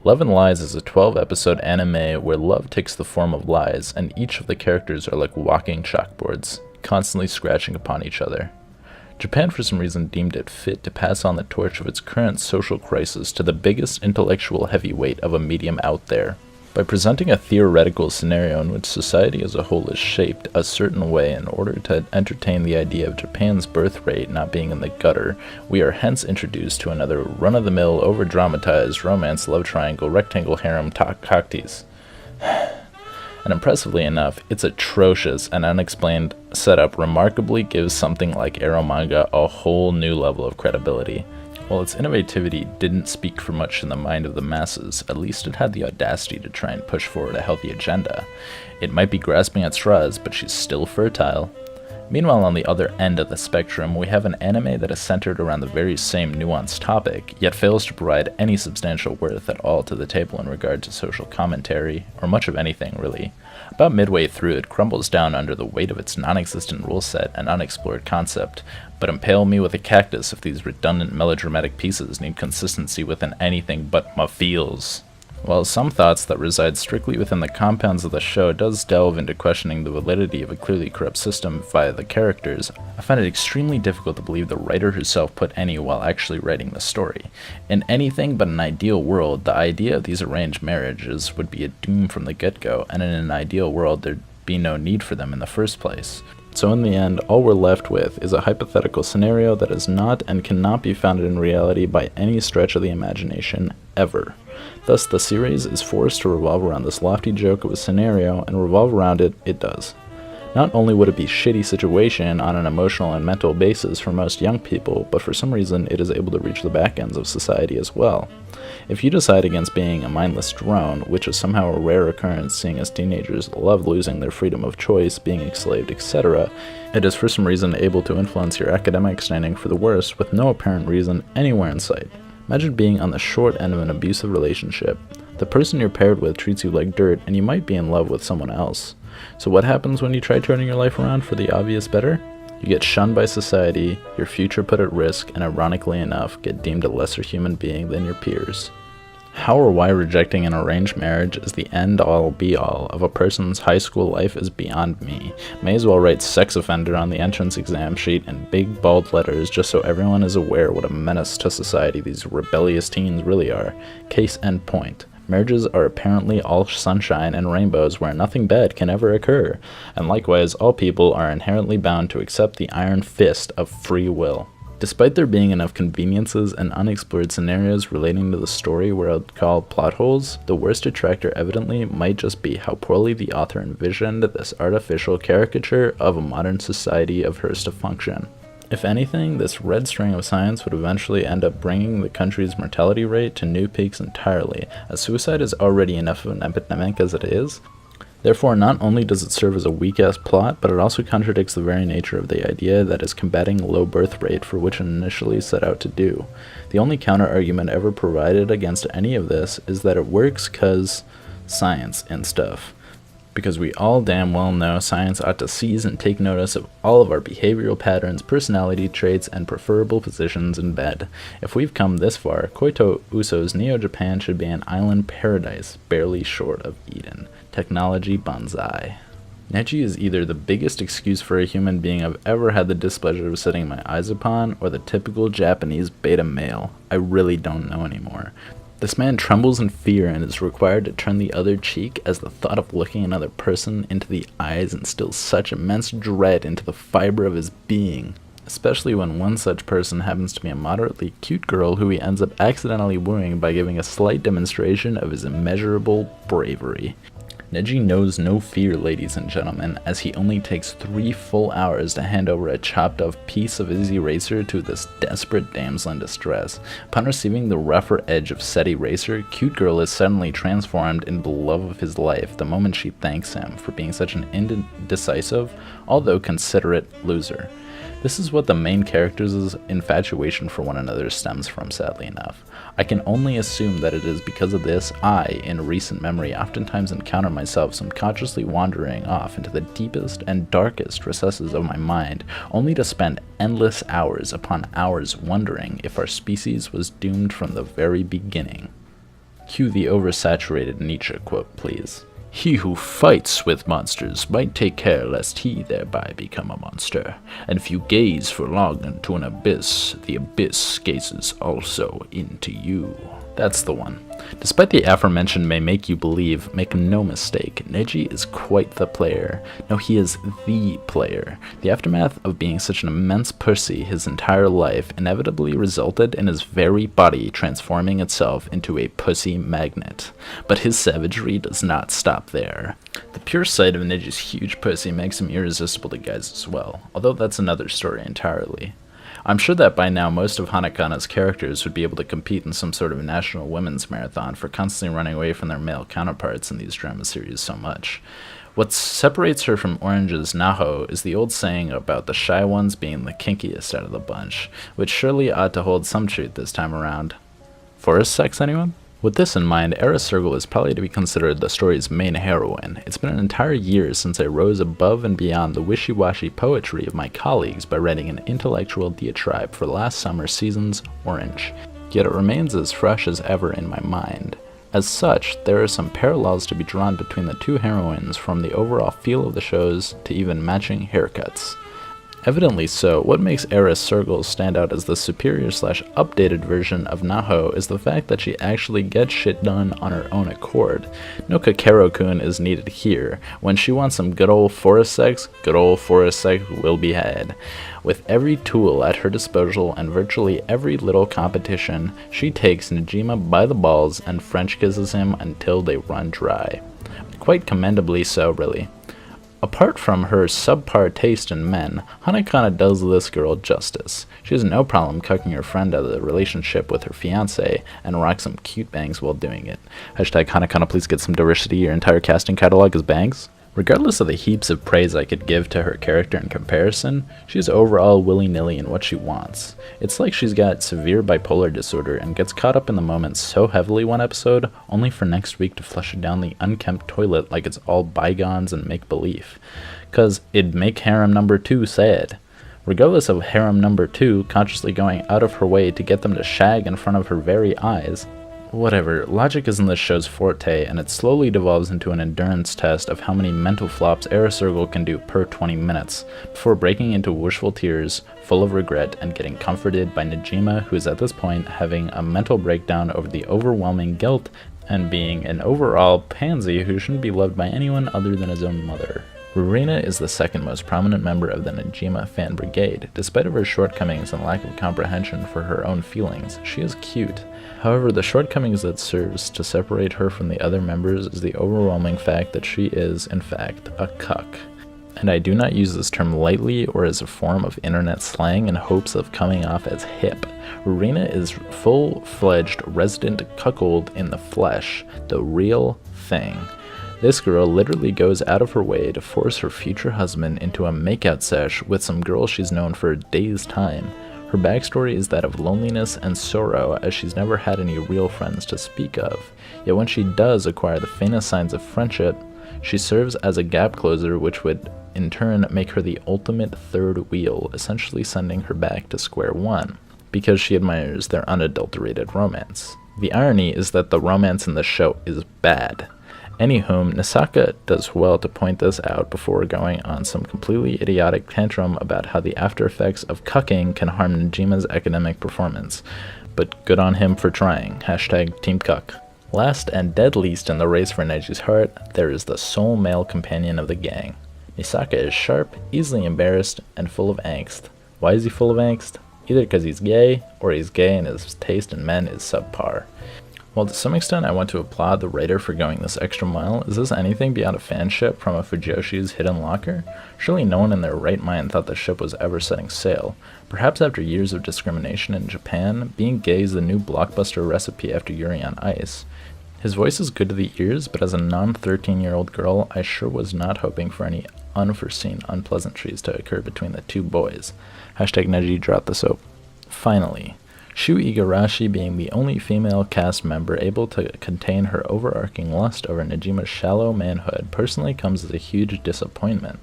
Love and Lies is a 12-episode anime where love takes the form of lies, and each of the characters are like walking chalkboards, constantly scratching upon each other. Japan for some reason deemed it fit to pass on the torch of its current social crisis to the biggest intellectual heavyweight of a medium out there. By presenting a theoretical scenario in which society as a whole is shaped a certain way in order to entertain the idea of Japan's birth rate not being in the gutter, we are hence introduced to another run-of-the-mill, over-dramatized romance love triangle rectangle harem cocktease. And impressively enough, its atrocious and unexplained setup remarkably gives something like Arrow manga a whole new level of credibility. While its innovativity didn't speak for much in the mind of the masses, at least it had the audacity to try and push forward a healthy agenda. It might be grasping at straws, but she's still fertile. Meanwhile, on the other end of the spectrum, we have an anime that is centered around the very same nuanced topic, yet fails to provide any substantial worth at all to the table in regard to social commentary, or much of anything, really. About midway through, it crumbles down under the weight of its non-existent rule set and unexplored concept, but impale me with a cactus if these redundant melodramatic pieces need consistency within anything but my feels. While some thoughts that reside strictly within the compounds of the show does delve into questioning the validity of a clearly corrupt system via the characters, I find it extremely difficult to believe the writer herself put any while actually writing the story. In anything but an ideal world, the idea of these arranged marriages would be a doom from the get-go, and in an ideal world there'd be no need for them in the first place. So in the end, all we're left with is a hypothetical scenario that is not and cannot be founded in reality by any stretch of the imagination, ever. Thus, the series is forced to revolve around this lofty joke of a scenario, and revolve around it, it does. Not only would it be a shitty situation on an emotional and mental basis for most young people, but for some reason it is able to reach the back ends of society as well. If you decide against being a mindless drone, which is somehow a rare occurrence seeing as teenagers love losing their freedom of choice, being enslaved, etc., it is for some reason able to influence your academic standing for the worse with no apparent reason anywhere in sight. Imagine being on the short end of an abusive relationship. The person you're paired with treats you like dirt, and you might be in love with someone else. So what happens when you try turning your life around for the obvious better? You get shunned by society, your future put at risk, and ironically enough, get deemed a lesser human being than your peers. How or why rejecting an arranged marriage is the end-all be-all of a person's high school life is beyond me. May as well write sex offender on the entrance exam sheet in big bold letters just so everyone is aware what a menace to society these rebellious teens really are. Case and point. Marriages are apparently all sunshine and rainbows where nothing bad can ever occur, and likewise all people are inherently bound to accept the iron fist of free will. Despite there being enough conveniences and unexplored scenarios relating to the story where I'd call plot holes, the worst detractor evidently might just be how poorly the author envisioned this artificial caricature of a modern society of hers to function. If anything, this red string of science would eventually end up bringing the country's mortality rate to new peaks entirely, as suicide is already enough of an epidemic as it is. Therefore, not only does it serve as a weak-ass plot, but it also contradicts the very nature of the idea that is combating low birth rate for which it initially set out to do. The only counter-argument ever provided against any of this is that it works 'cause science and stuff. Because we all damn well know science ought to seize and take notice of all of our behavioral patterns, personality traits, and preferable positions in bed. If we've come this far, Koito Uso's Neo-Japan should be an island paradise, barely short of Eden. Technology banzai. Neji is either the biggest excuse for a human being I've ever had the displeasure of setting my eyes upon, or the typical Japanese beta male. I really don't know anymore. This man trembles in fear and is required to turn the other cheek as the thought of looking another person into the eyes instills such immense dread into the fiber of his being, especially when one such person happens to be a moderately cute girl who he ends up accidentally wooing by giving a slight demonstration of his immeasurable bravery. Neji knows no fear, ladies and gentlemen, as he only takes 3 full hours to hand over a chopped off piece of his eraser to this desperate damsel in distress. Upon receiving the rougher edge of said eraser, cute girl is suddenly transformed into the love of his life the moment she thanks him for being such an indecisive, although considerate, loser. This is what the main characters' infatuation for one another stems from, sadly enough. I can only assume that it is because of this I, in recent memory, oftentimes encounter myself subconsciously wandering off into the deepest and darkest recesses of my mind, only to spend endless hours upon hours wondering if our species was doomed from the very beginning. Cue the oversaturated Nietzsche quote, please. He who fights with monsters might take care lest he thereby become a monster. And if you gaze for long into an abyss, the abyss gazes also into you. That's the one. Despite the aforementioned may make you believe, make no mistake, Neji is quite the player. No, he is the player. The aftermath of being such an immense pussy his entire life inevitably resulted in his very body transforming itself into a pussy magnet. But his savagery does not stop there. The pure sight of Neji's huge pussy makes him irresistible to guys as well, although that's another story entirely. I'm sure that by now most of Hanakana's characters would be able to compete in some sort of national women's marathon for constantly running away from their male counterparts in these drama series so much. What separates her from Orange's Naho is the old saying about the shy ones being the kinkiest out of the bunch, which surely ought to hold some truth this time around. Forest sex, anyone? With this in mind, Era Circle is probably to be considered the story's main heroine. It's been an entire year since I rose above and beyond the wishy-washy poetry of my colleagues by writing an intellectual diatribe for last summer's season's Orange, yet it remains as fresh as ever in my mind. As such, there are some parallels to be drawn between the two heroines, from the overall feel of the shows to even matching haircuts. Evidently so, what makes Era Circle stand out as the superior/updated version of Naho is the fact that she actually gets shit done on her own accord. No Kakero-kun is needed here. When she wants some good old forest sex will be had. With every tool at her disposal and virtually every little competition, she takes Nejima by the balls and French kisses him until they run dry. Quite commendably so, really. Apart from her subpar taste in men, Hanakana does this girl justice. She has no problem cucking her friend out of the relationship with her fiancé and rocks some cute bangs while doing it. Hashtag Hanakana, please get some diversity. Your entire casting catalog is bangs. Regardless of the heaps of praise I could give to her character in comparison, she's overall willy-nilly in what she wants. It's like she's got severe bipolar disorder and gets caught up in the moment so heavily one episode, only for next week to flush it down the unkempt toilet like it's all bygones and make-believe. 'Cause it'd make harem number 2 sad. Regardless of harem number 2 consciously going out of her way to get them to shag in front of her very eyes, whatever, logic isn't this show's forte, and it slowly devolves into an endurance test of how many mental flops Era Circle can do per 20 minutes, before breaking into wishful tears, full of regret, and getting comforted by Nejima, who is at this point having a mental breakdown over the overwhelming guilt and being an overall pansy who shouldn't be loved by anyone other than his own mother. Rurina is the second most prominent member of the Nejima fan brigade. Despite of her shortcomings and lack of comprehension for her own feelings, she is cute. However, the shortcomings that serves to separate her from the other members is the overwhelming fact that she is, in fact, a cuck. And I do not use this term lightly or as a form of internet slang in hopes of coming off as hip. Rurina is full-fledged resident cuckold in the flesh, the real thing. This girl literally goes out of her way to force her future husband into a makeout sesh with some girl she's known for a day's time. Her backstory is that of loneliness and sorrow, as she's never had any real friends to speak of. Yet when she does acquire the faintest signs of friendship, she serves as a gap closer, which would in turn make her the ultimate third wheel, essentially sending her back to square one, because she admires their unadulterated romance. The irony is that the romance in the show is bad. Anywhom, Nisaka does well to point this out before going on some completely idiotic tantrum about how the after effects of cucking can harm Nejima's academic performance. But good on him for trying. Hashtag Team Cuck. Last and dead least in the race for Neji's heart, there is the sole male companion of the gang. Nisaka is sharp, easily embarrassed, and full of angst. Why is he full of angst? Either because he's gay, or he's gay and his taste in men is subpar. While to some extent I want to applaud the writer for going this extra mile, is this anything beyond a fanship from a Fujiyoshi's hidden locker? Surely no one in their right mind thought the ship was ever setting sail. Perhaps after years of discrimination in Japan, being gay is the new blockbuster recipe after Yuri on Ice. His voice is good to the ears, but as a non-13-year-old girl, I sure was not hoping for any unforeseen unpleasantries to occur between the two boys. Hashtag Neji drop the soap. Finally, Shu Igarashi being the only female cast member able to contain her overarching lust over Nejima's shallow manhood personally comes as a huge disappointment.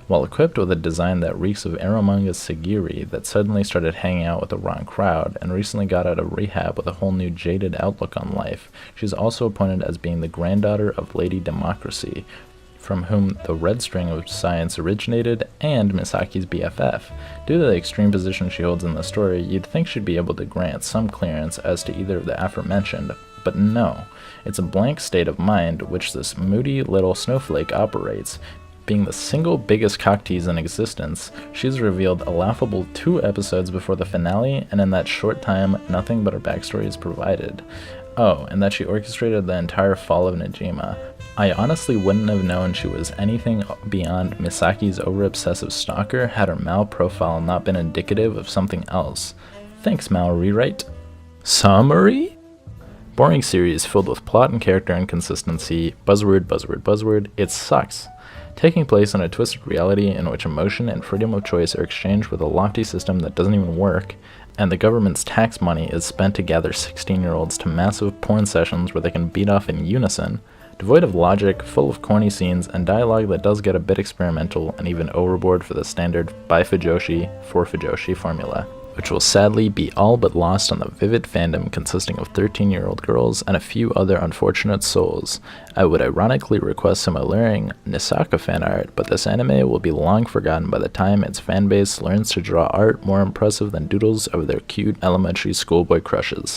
While equipped with a design that reeks of Eromanga Sagiri that suddenly started hanging out with the wrong crowd and recently got out of rehab with a whole new jaded outlook on life, she's also appointed as being the granddaughter of Lady Democracy, from whom the red string of science originated, and Misaki's BFF. Due to the extreme position she holds in the story, you'd think she'd be able to grant some clearance as to either of the aforementioned, but no. It's a blank state of mind which this moody little snowflake operates. Being the single biggest cocktease in existence, she's revealed a laughable 2 episodes before the finale, and in that short time, nothing but her backstory is provided. Oh, and that she orchestrated the entire fall of Najima. I honestly wouldn't have known she was anything beyond Misaki's over-obsessive stalker had her Mal profile not been indicative of something else. Thanks, Mal Rewrite. Summary? Boring series filled with plot and character inconsistency, buzzword, buzzword, buzzword, it sucks. Taking place in a twisted reality in which emotion and freedom of choice are exchanged with a lofty system that doesn't even work, and the government's tax money is spent to gather 16-year-olds to massive porn sessions where they can beat off in unison, devoid of logic, full of corny scenes, and dialogue that does get a bit experimental and even overboard for the standard by Fujoshi, for Fujoshi formula, which will sadly be all but lost on the vivid fandom consisting of 13-year-old girls and a few other unfortunate souls. I would ironically request some alluring Nisaka fan art, but this anime will be long forgotten by the time its fanbase learns to draw art more impressive than doodles of their cute elementary schoolboy crushes.